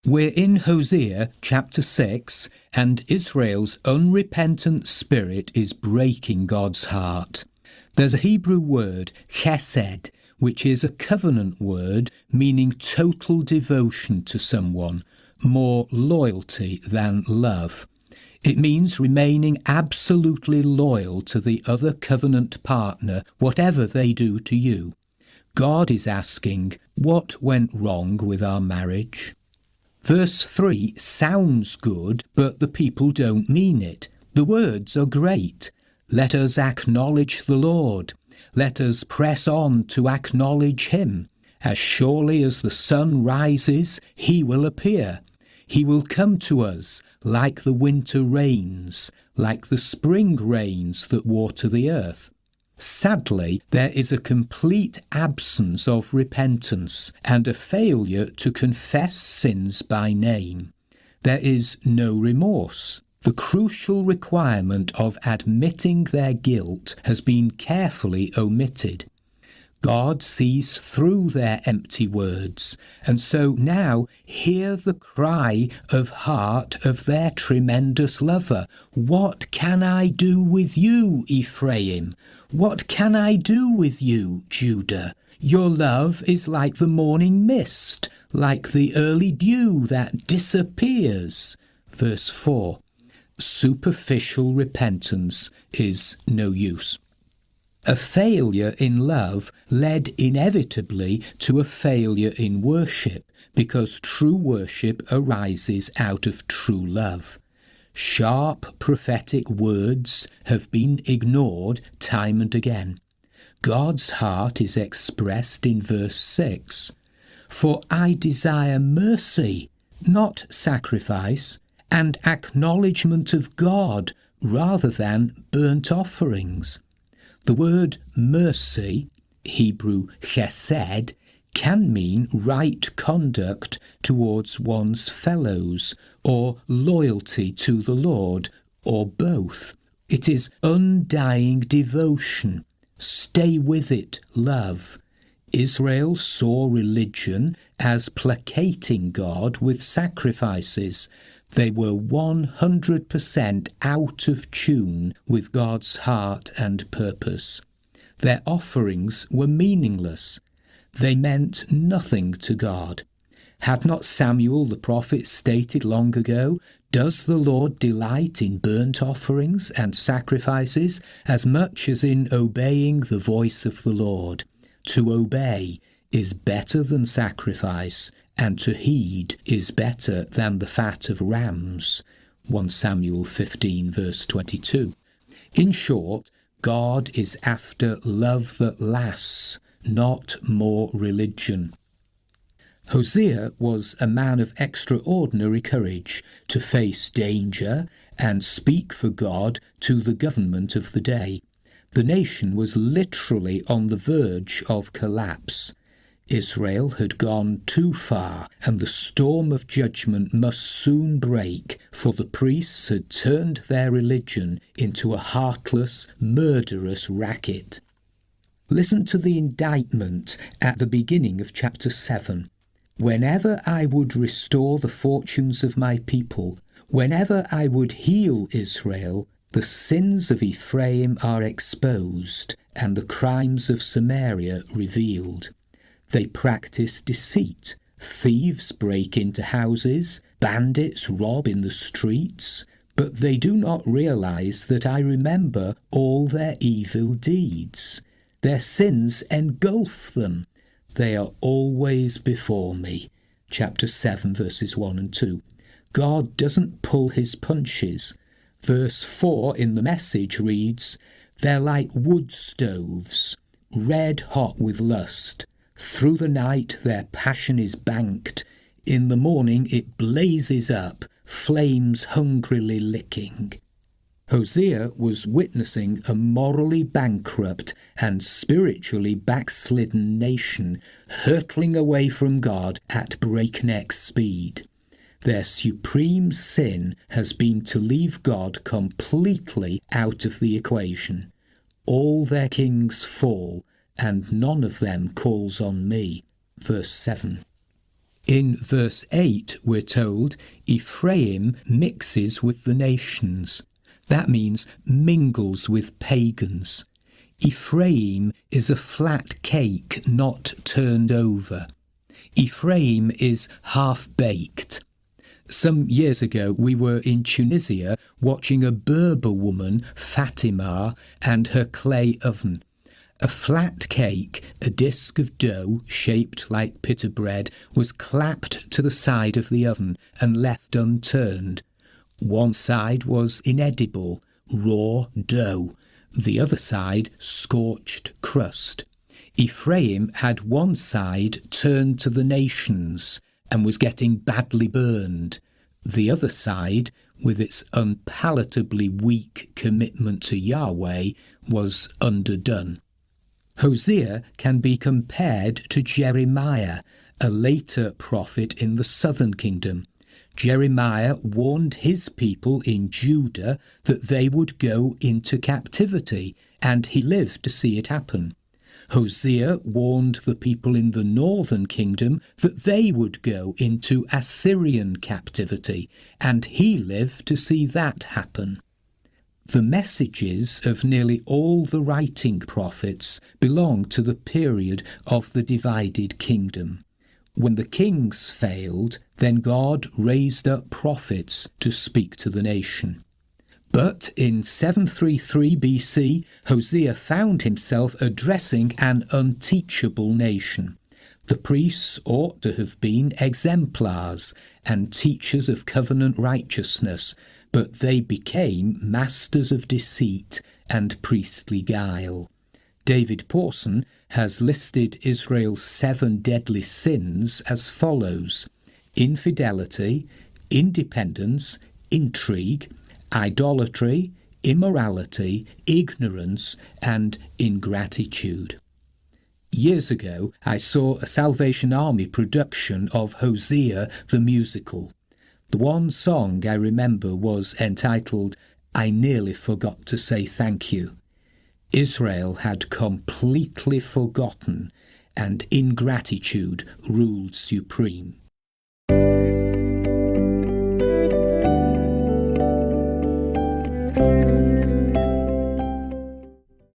We're in Hosea chapter 6, and Israel's unrepentant spirit is breaking God's heart. There's a Hebrew word, chesed, which is a covenant word meaning total devotion to someone, more loyalty than love. It means remaining absolutely loyal to the other covenant partner, whatever they do to you. God is asking, what went wrong with our marriage? Verse 3 sounds good, but the people don't mean it. The words are great. Let us acknowledge the Lord. Let us press on to acknowledge him. As surely as the sun rises, he will appear. He will come to us like the winter rains, like the spring rains that water the earth. Sadly, there is a complete absence of repentance and a failure to confess sins by name. There is no remorse. The crucial requirement of admitting their guilt has been carefully omitted. God sees through their empty words, and so now hear the cry of heart of their tremendous lover. What can I do with you, Ephraim? What can I do with you, Judah? Your love is like the morning mist, like the early dew that disappears. Verse 4. Superficial repentance is no use. A failure in love led inevitably to a failure in worship, because true worship arises out of true love. Sharp prophetic words have been ignored time and again. God's heart is expressed in verse 6. For I desire mercy, not sacrifice, and acknowledgement of God rather than burnt offerings. The word mercy, Hebrew chesed, can mean right conduct towards one's fellows, or loyalty to the Lord, or both. It is undying devotion. Stay with it, love. Israel saw religion as placating God with sacrifices. They were 100% out of tune with God's heart and purpose. Their offerings were meaningless. They meant nothing to God. Had not Samuel the prophet stated long ago, "Does the Lord delight in burnt offerings and sacrifices as much as in obeying the voice of the Lord? To obey is better than sacrifice, and to heed is better than the fat of rams." 1 Samuel 15 verse 22. In short, God is after love that lasts, not more religion. Hosea was a man of extraordinary courage to face danger and speak for God to the government of the day. The nation was literally on the verge of collapse. Israel had gone too far, and the storm of judgment must soon break, for the priests had turned their religion into a heartless, murderous racket. Listen to the indictment at the beginning of chapter 7. Whenever I would restore the fortunes of my people, whenever I would heal Israel, the sins of Ephraim are exposed, and the crimes of Samaria revealed. They practice deceit. Thieves break into houses, bandits rob in the streets, but they do not realize that I remember all their evil deeds. Their sins engulf them. They are always before me. Chapter 7, verses 1 and 2. God doesn't pull his punches. Verse 4 in the Message reads, "They're like wood stoves, red hot with lust. Through the night their passion is banked. In the morning it blazes up, flames hungrily licking." Hosea was witnessing a morally bankrupt and spiritually backslidden nation hurtling away from God at breakneck speed. Their supreme sin has been to leave God completely out of the equation. All their kings fall, and none of them calls on me. Verse 7. In verse 8, we're told, Ephraim mixes with the nations. That means mingles with pagans. Ephraim is a flat cake not turned over. Ephraim is half-baked. Some years ago we were in Tunisia watching a Berber woman, Fatima, and her clay oven. A flat cake, a disc of dough shaped like pita bread, was clapped to the side of the oven and left unturned. One side was inedible, raw dough. The other side, scorched crust. Ephraim had one side turned to the nations and was getting badly burned. The other side, with its unpalatably weak commitment to Yahweh, was underdone. Hosea can be compared to Jeremiah, a later prophet in the southern kingdom. Jeremiah warned his people in Judah that they would go into captivity, and he lived to see it happen. Hosea warned the people in the northern kingdom that they would go into Assyrian captivity, and he lived to see that happen. The messages of nearly all the writing prophets belong to the period of the divided kingdom. When the kings failed, then God raised up prophets to speak to the nation. But in 733 BC, Hosea found himself addressing an unteachable nation. The priests ought to have been exemplars and teachers of covenant righteousness, but they became masters of deceit and priestly guile. David Pawson has listed Israel's 7 deadly sins as follows: infidelity, independence, intrigue, idolatry, immorality, ignorance, and ingratitude. Years ago, I saw a Salvation Army production of Hosea the musical. The one song I remember was entitled, "I Nearly Forgot to Say Thank You." Israel had completely forgotten, and ingratitude ruled supreme.